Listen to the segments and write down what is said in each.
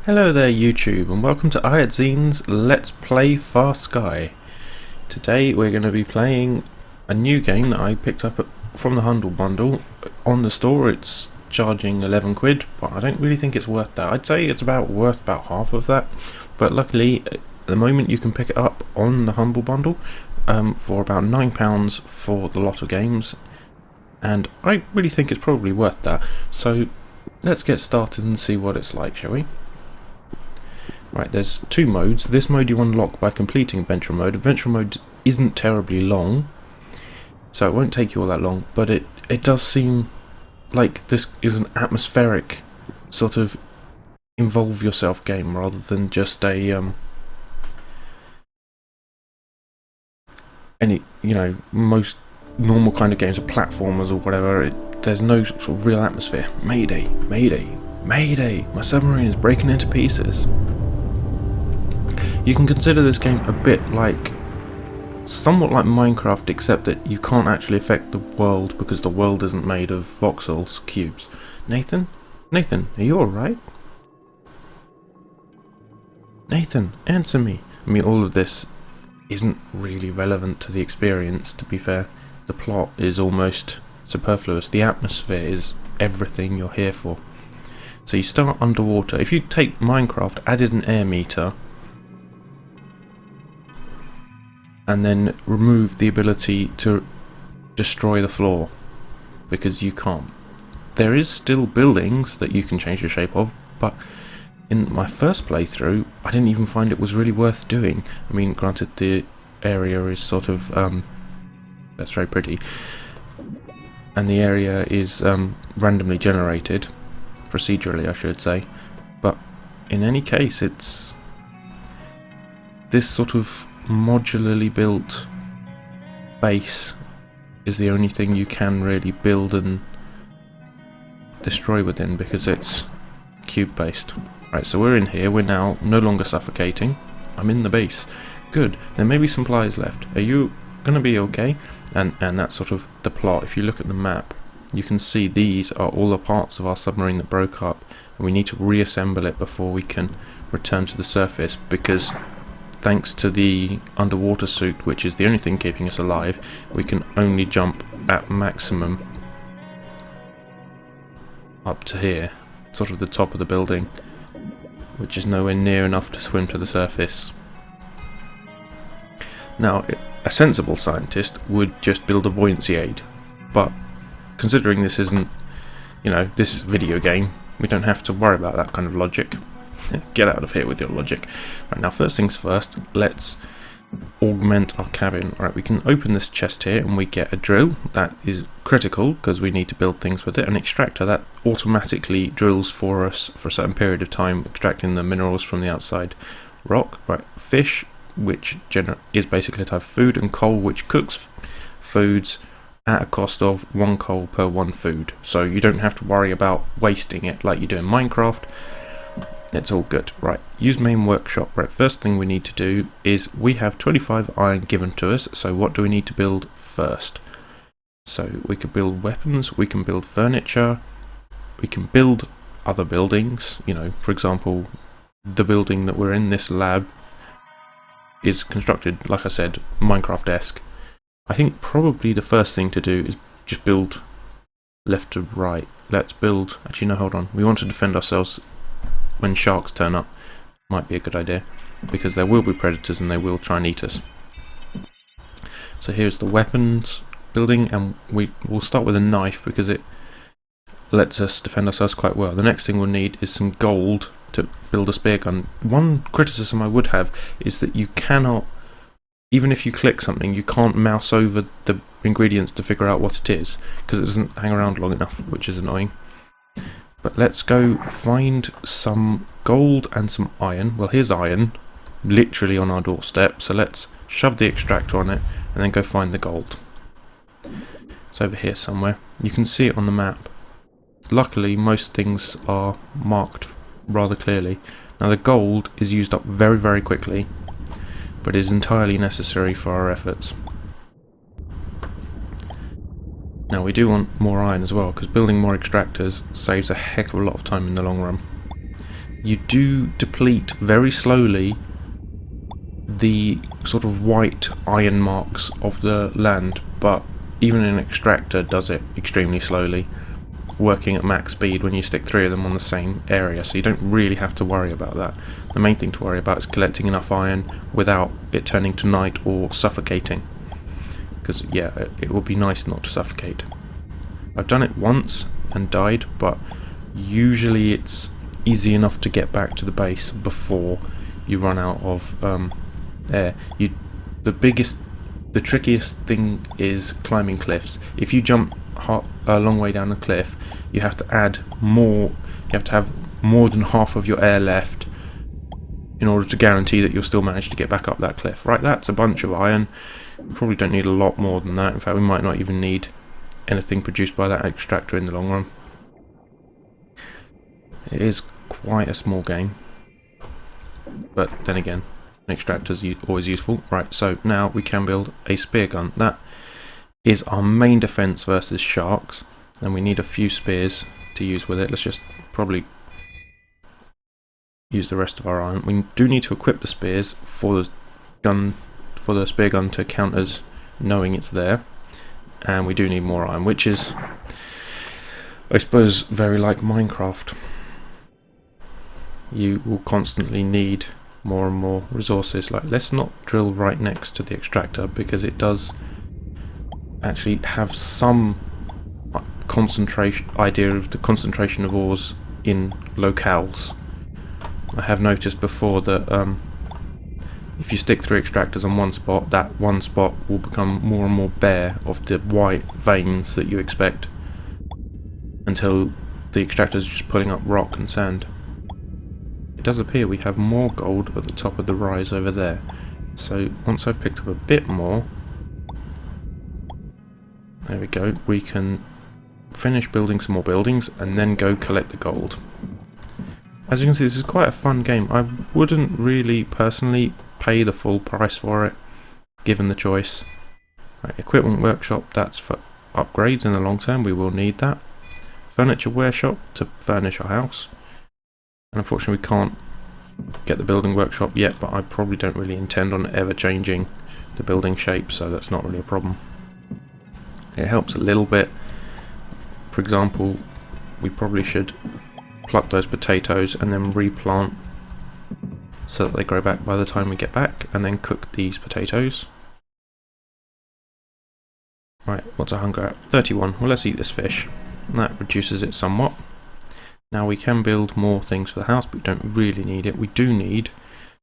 Hello there YouTube, and welcome to iAtZine's Let's Play FarSky. Today we're going to be playing a new game that I picked up from the Humble Bundle. On the store it's charging 11 quid, but I don't really think it's worth that. I'd say it's worth about half of that, but luckily at the moment you can pick it up on the Humble Bundle for about £9 for the lot of games, and I really think it's probably worth that. So let's get started and see what it's like, shall we? Right, there's two modes. This mode you unlock by completing Adventure Mode. Adventure Mode isn't terribly long, so it won't take you all that long, but it does seem like this is an atmospheric sort of involve yourself game rather than just a most normal kind of games of platformers or whatever. There's no sort of real atmosphere. Mayday, mayday, mayday, my submarine is breaking into pieces. You can consider this game a bit like, somewhat like Minecraft, except that you can't actually affect the world because the world isn't made of voxels, cubes. Nathan? Nathan, are you alright? Nathan, answer me. I mean, all of this isn't really relevant to the experience, to be fair. The plot is almost superfluous. The atmosphere is everything you're here for. So you start underwater. If you take Minecraft, added an air meter, and then remove the ability to destroy the floor, because you can't. There is still buildings that you can change the shape of, but in my first playthrough I didn't even find it was really worth doing. I mean, granted, the area is sort of that's very pretty, and the area is randomly generated, procedurally I should say, but in any case it's this sort of modularly built base is the only thing you can really build and destroy within, because it's cube based. Right, so we're in here, we're now no longer suffocating. I'm in the base. Good, there may be some supplies left. Are you gonna be okay? And that's sort of the plot. If you look at the map, you can see these are all the parts of our submarine that broke up, and we need to reassemble it before we can return to the surface, because thanks to the underwater suit, which is the only thing keeping us alive, we can only jump at maximum up to here, sort of the top of the building, which is nowhere near enough to swim to the surface. Now, a sensible scientist would just build a buoyancy aid, but considering this isn't, this is a video game, we don't have to worry about that kind of logic. Get out of here with your logic. Right, now first things first, let's augment our cabin. Right, we can open this chest here and we get a drill. That is critical because we need to build things with it. An extractor that automatically drills for us for a certain period of time, extracting the minerals from the outside rock. Right, fish, which is basically a type of food, and coal, which cooks foods at a cost of 1 coal per 1 food. So you don't have to worry about wasting it like you do in Minecraft. It's all good. Right, use main workshop. Right, first thing we need to do is we have 25 iron given to us, so what do we need to build first? So we can build weapons, we can build furniture, we can build other buildings. For example, the building that we're in, this lab, is constructed, like I said, Minecraft-esque. I think probably the first thing to do is just build left to right. Let's build, actually no, hold on, we want to defend ourselves when sharks turn up. Might be a good idea, because there will be predators and they will try and eat us. So here's the weapons building, and we'll start with a knife because it lets us defend ourselves quite well. The next thing we'll need is some gold to build a spear gun. One criticism I would have is that you cannot, even if you click something, you can't mouse over the ingredients to figure out what it is, because it doesn't hang around long enough, which is annoying. But let's go find some gold and some iron. Well, here's iron, literally on our doorstep, so let's shove the extractor on it and then go find the gold. It's over here somewhere. You can see it on the map. Luckily, most things are marked rather clearly. Now, the gold is used up very, very quickly, but is entirely necessary for our efforts. Now we do want more iron as well, because building more extractors saves a heck of a lot of time in the long run. you do deplete very slowly the sort of white iron marks of the land, but even an extractor does it extremely slowly, working at max speed when you stick 3 of them on the same area, so you don't really have to worry about that. The main thing to worry about is collecting enough iron without it turning to night or suffocating, because yeah, it would be nice not to suffocate. I've done it once and died, but usually it's easy enough to get back to the base before you run out of air. The trickiest thing is climbing cliffs. If you jump a long way down a cliff, you have to add more. You have to have more than half of your air left in order to guarantee that you'll still manage to get back up that cliff. Right, that's a bunch of iron. We probably don't need a lot more than that. In fact, we might not even need anything produced by that extractor in the long run. It is quite a small game, but then again, an extractor's always useful. Right, so now we can build a spear gun. That is our main defense versus sharks, and we need a few spears to use with it. Let's just probably use the rest of our iron. We do need to equip the spears for the gun, for the spear gun to count as knowing it's there, and we do need more iron, which is, I suppose, very like Minecraft. You will constantly need more and more resources. Like, let's not drill right next to the extractor, because it does actually have some idea of the concentration of ores in locales. I have noticed before that if you stick 3 extractors on one spot, that one spot will become more and more bare of the white veins that you expect, until the extractor is just pulling up rock and sand. It does appear we have more gold at the top of the rise over there, so once I've picked up a bit more, there we go, we can finish building some more buildings and then go collect the gold. As you can see, this is quite a fun game. I wouldn't really personally pay the full price for it, given the choice. Right, equipment workshop, that's for upgrades in the long term, we will need that. Furniture workshop to furnish our house. And unfortunately we can't get the building workshop yet, but I probably don't really intend on ever changing the building shape, so that's not really a problem. It helps a little bit. For example, we probably should pluck those potatoes and then replant so that they grow back by the time we get back, and then cook these potatoes. Right, what's our hunger at? 31. Well, let's eat this fish. That reduces it somewhat. Now we can build more things for the house, but we don't really need it. We do need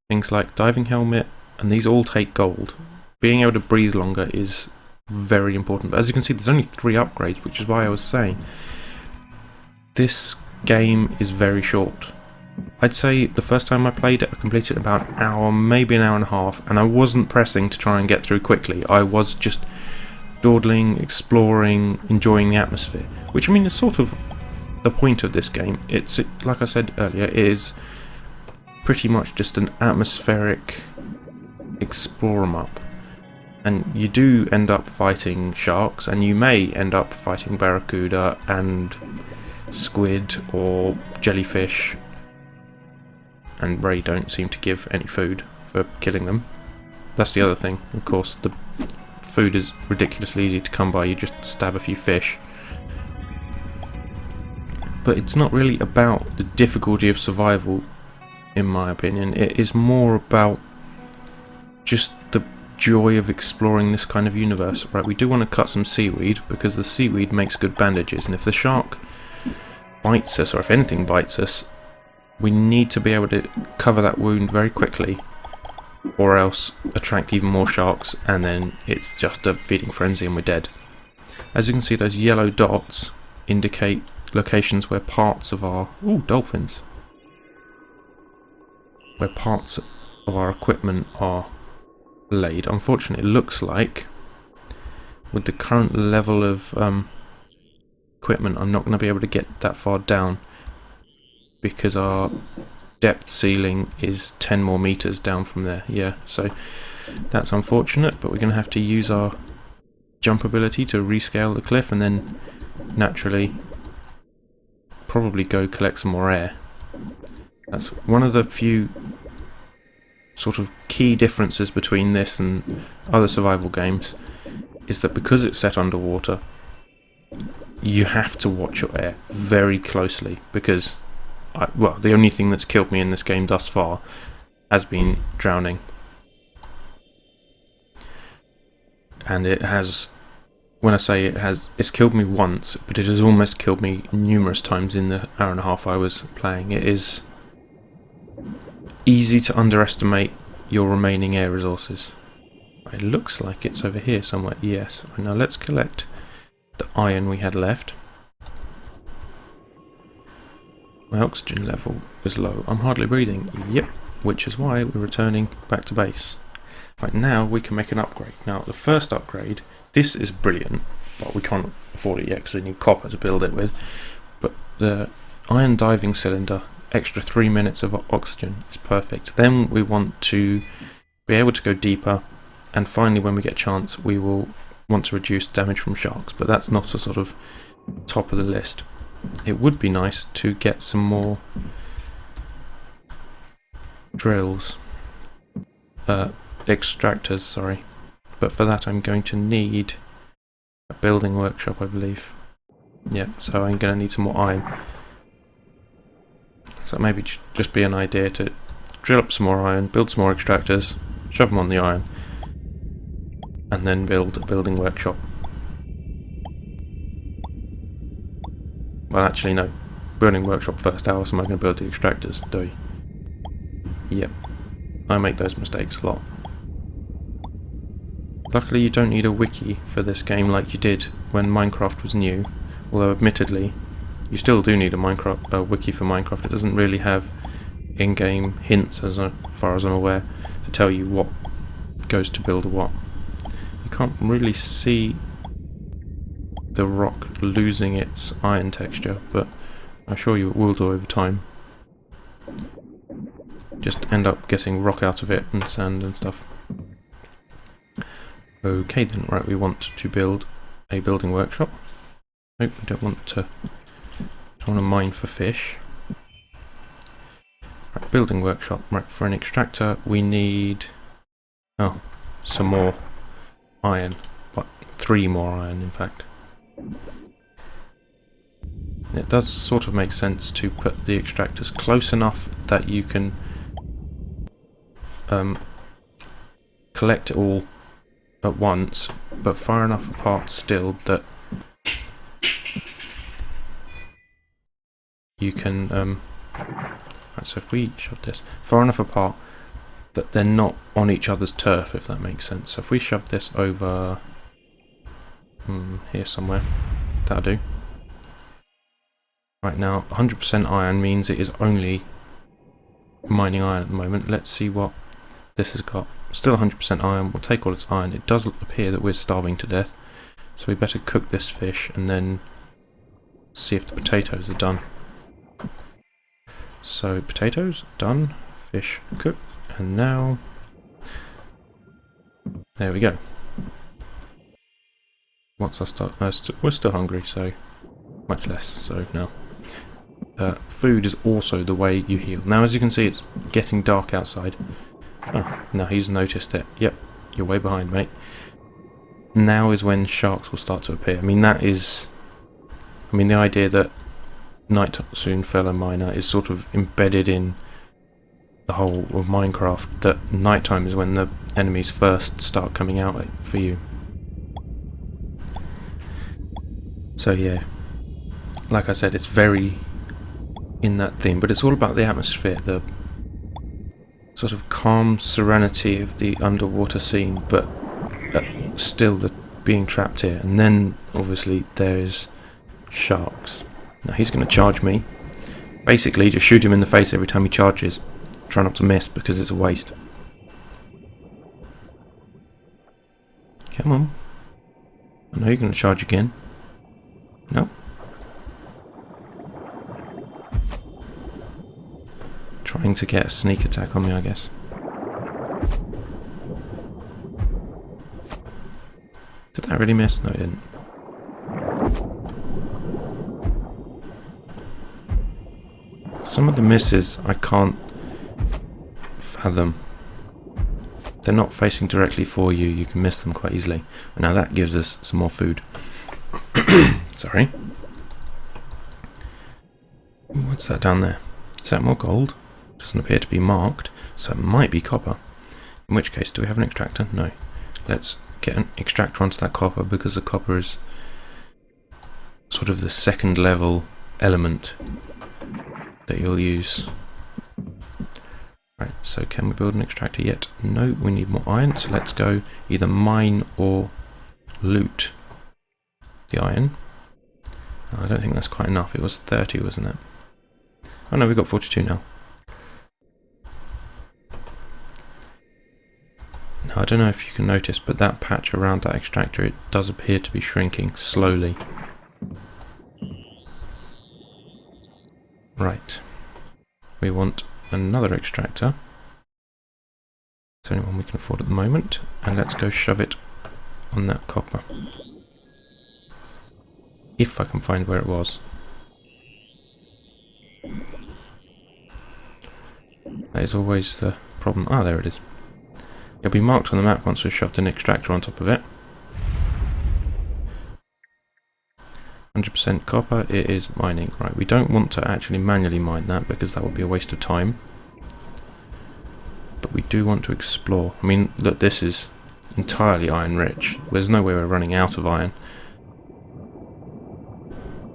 things like diving helmet, and these all take gold. Being able to breathe longer is very important. But as you can see, there's only 3 upgrades, which is why I was saying this game is very short. I'd say the first time I played it, I completed it about an hour, maybe an hour and a half, and I wasn't pressing to try and get through quickly. I was just dawdling, exploring, enjoying the atmosphere, which, I mean, is sort of the point of this game. It's, like I said earlier, it is pretty much just an atmospheric explore 'em up, and you do end up fighting sharks, and you may end up fighting barracuda and squid or jellyfish, and Ray don't seem to give any food for killing them. That's the other thing, of course, the food is ridiculously easy to come by. You just stab a few fish. But it's not really about the difficulty of survival, in my opinion. It is more about just the joy of exploring this kind of universe. Right, we do want to cut some seaweed, because the seaweed makes good bandages, and if the shark bites us, or if anything bites us, we need to be able to cover that wound very quickly, or else attract even more sharks, and then it's just a feeding frenzy and we're dead. As you can see, those yellow dots indicate locations where parts of our dolphins, where parts of our equipment are laid. Unfortunately, it looks like with the current level of equipment, I'm not going to be able to get that far down, because our depth ceiling is 10 more meters down from there. Yeah, so that's unfortunate, but we're going to have to use our jump ability to rescale the cliff, and then naturally probably go collect some more air, That's one of the few sort of key differences between this and other survival games, is that because it's set underwater, you have to watch your air very closely, because well, the only thing that's killed me in this game thus far has been drowning. And it has, when I say it has, it's killed me once, but it has almost killed me numerous times in the hour and a half I was playing. It is easy to underestimate your remaining air resources. It looks like it's over here somewhere. Yes. Now let's collect the iron we had left. My oxygen level is low. I'm hardly breathing. Yep. Which is why we're returning back to base. Right, now we can make an upgrade. Now the first upgrade, this is brilliant, but we can't afford it yet because we need copper to build it with. But the iron diving cylinder, extra 3 minutes of oxygen is perfect. Then we want to be able to go deeper, and finally when we get a chance we will want to reduce damage from sharks, but that's not a sort of top of the list. It would be nice to get some more drills, extractors, sorry, but for that I'm going to need a building workshop, I believe. Yeah, so I'm going to need some more iron. So maybe just be an idea to drill up some more iron, build some more extractors, shove them on the iron, and then build a building workshop. Well, actually no, building workshop first. How else am I going to build the extractors? Do we? Yep, I make those mistakes a lot. Luckily you don't need a wiki for this game like you did when Minecraft was new, although admittedly you still do need a wiki for Minecraft. It doesn't really have in-game hints, as far as I'm aware, to tell you what goes to build what. You can't really see the rock losing its iron texture, but I'm sure you will do over time. Just end up getting rock out of it and sand and stuff. Okay then, right, we want to build a building workshop. Nope, we don't want to mine for fish. Right, building workshop. Right, for an extractor we need some more iron, but 3 more iron in fact. It does sort of make sense to put the extractors close enough that you can collect it all at once, but far enough apart still that you can right, so if we shove this far enough apart that they're not on each other's turf, if that makes sense. So if we shove this over here somewhere, that'll do. Right, now 100% iron means it is only mining iron at the moment. Let's see what this has got. Still 100% iron. We'll take all its iron. It does appear that we're starving to death, so we better cook this fish and then see if the potatoes are done. So potatoes done, fish cooked, and now there we go. Once I start, we're still hungry, so much less so now. Food is also the way you heal. Now as you can see it's getting dark outside. Oh, now he's noticed it. Yep, you're way behind, mate. Now is when sharks will start to appear. I mean the idea that night soon fellow miner is sort of embedded in the whole of Minecraft, that nighttime is when the enemies first start coming out for you. So yeah, like I said, it's very in that theme, but it's all about the atmosphere, the sort of calm serenity of the underwater scene, but still the being trapped here. And then obviously there is sharks. Now he's going to charge me. Basically just shoot him in the face every time he charges. Try not to miss because it's a waste. Come on. I know you're going to charge again. No. Trying to get a sneak attack on me, I guess. Did that really miss? No, it didn't. Some of the misses I can't fathom. They're not facing directly for you, you can miss them quite easily. And now that gives us some more food. Sorry. What's that down there? Is that more gold? Doesn't appear to be marked, so it might be copper. In which case, do we have an extractor? No. Let's get an extractor onto that copper, because the copper is sort of the second level element that you'll use. Right, so can we build an extractor yet? No, we need more iron, so let's go either mine or loot the iron. I don't think that's quite enough. It was 30, wasn't it? Oh no, we've got 42 now. Now, I don't know if you can notice, but that patch around that extractor, it does appear to be shrinking slowly. Right. We want another extractor. It's the only one we can afford at the moment. And let's go shove it on that copper. If I can find where it was. That is always the problem. Ah, there it is. It'll be marked on the map once we've shoved an extractor on top of it. 100% copper, it is mining. Right, we don't want to actually manually mine that because that would be a waste of time. But we do want to explore. I mean, look, this is entirely iron rich. There's no way we're running out of iron.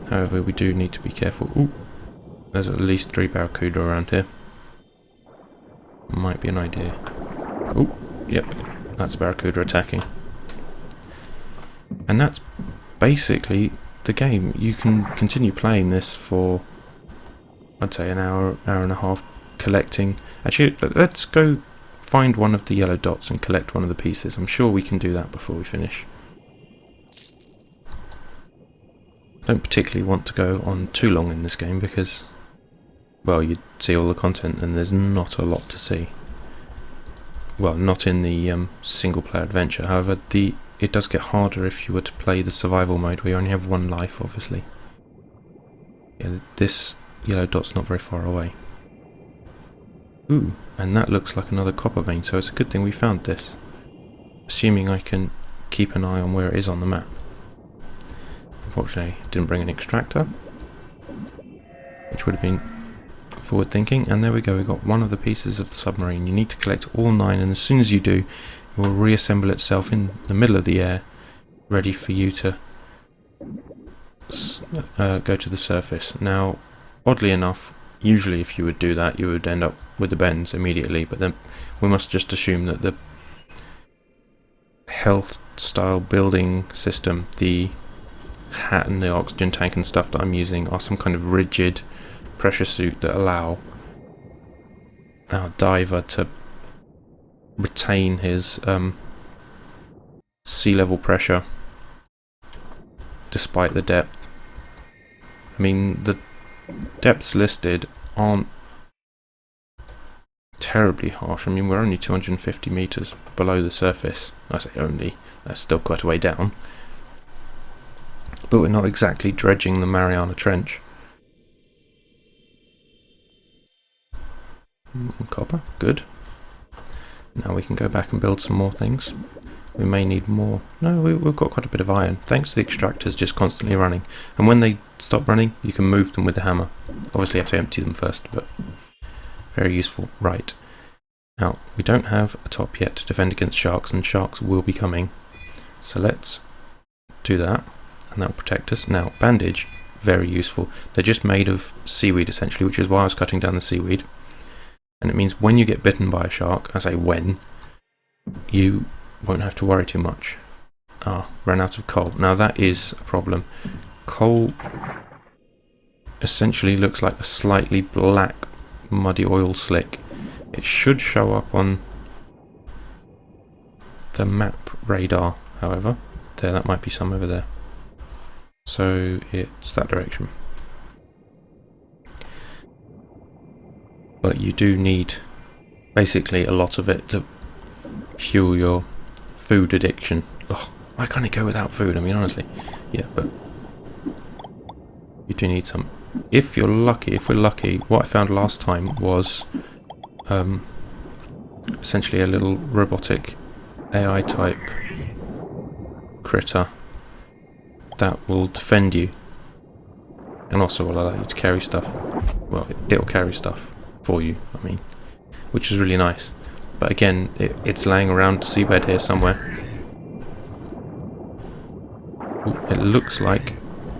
However, we do need to be careful. Ooh, there's at least 3 barracuda around here. Might be an idea. Ooh, yep, that's barracuda attacking. And that's basically the game. You can continue playing this for, I'd say, an hour, hour and a half, collecting. Actually, let's go find one of the yellow dots and collect one of the pieces. I'm sure we can do that before we finish. I don't particularly want to go on too long in this game because, well, you'd see all the content and there's not a lot to see. Well, not in the single player adventure. However, it does get harder if you were to play the survival mode where you only have 1 life, obviously. Yeah, this yellow dot's not very far away. Ooh, and that looks like another copper vein, so it's a good thing we found this. Assuming I can keep an eye on where it is on the map. Unfortunately, I didn't bring an extractor, which would have been forward thinking. And there we go, we got one of the pieces of the submarine. You need to collect all 9, and as soon as you do, it will reassemble itself in the middle of the air, ready for you to go to the surface. Now, oddly enough, usually if you would do that, you would end up with the bends immediately, but then we must just assume that the health style building system, the hat and the oxygen tank and stuff that I'm using, are some kind of rigid pressure suit that allow our diver to retain his sea level pressure despite the depth. I mean, the depths listed aren't terribly harsh. I mean, we're only 250 meters below the surface. I say only, that's still quite a way down. But we're not exactly dredging the Mariana Trench. Copper, good. Now we can go back and build some more things. We may need more. No, we've got quite a bit of iron, thanks to the extractors just constantly running. And when they stop running, you can move them with the hammer. Obviously you have to empty them first, but very useful. Right. Now, we don't have a top yet to defend against sharks, and sharks will be coming. So let's do that, and that will protect us. Now, bandage, very useful. They're just made of seaweed, essentially, which is why I was cutting down the seaweed. And it means when you get bitten by a shark, I say when, you won't have to worry too much. Ah, ran out of coal. Now that is a problem. Coal essentially looks like a slightly black, muddy oil slick. It should show up on the map radar, however. There, that might be some over there. So it's that direction. But you do need basically a lot of it to fuel your food addiction. Oh, why can't it go without food? I mean, honestly. Yeah, but you do need some. if you're lucky, if we're lucky, what I found last time was essentially a little robotic AI type critter that will defend you and also will allow you to carry stuff. Well, it'll carry stuff for you, I mean, which is really nice. But again, it's laying around seabed here somewhere. Ooh, it looks like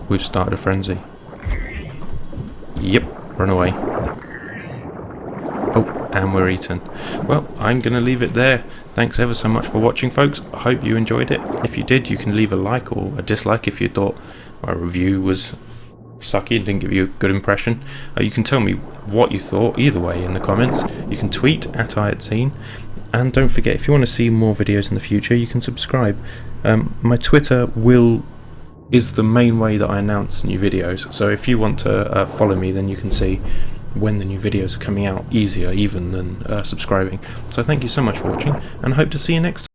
we've started a frenzy. Yep, run away. Oh, and we're eaten. Well, I'm going to leave it there. Thanks ever so much for watching, folks. I hope you enjoyed it. If you did, you can leave a like or a dislike if you thought my review was sucky and didn't give you a good impression. You can tell me what you thought either way in the comments. You can tweet at @IatScene, and don't forget, if you want to see more videos in the future, you can subscribe. My Twitter is the main way that I announce new videos, so if you want to follow me, then you can see when the new videos are coming out easier even than subscribing. So thank you so much for watching, and I hope to see you next time.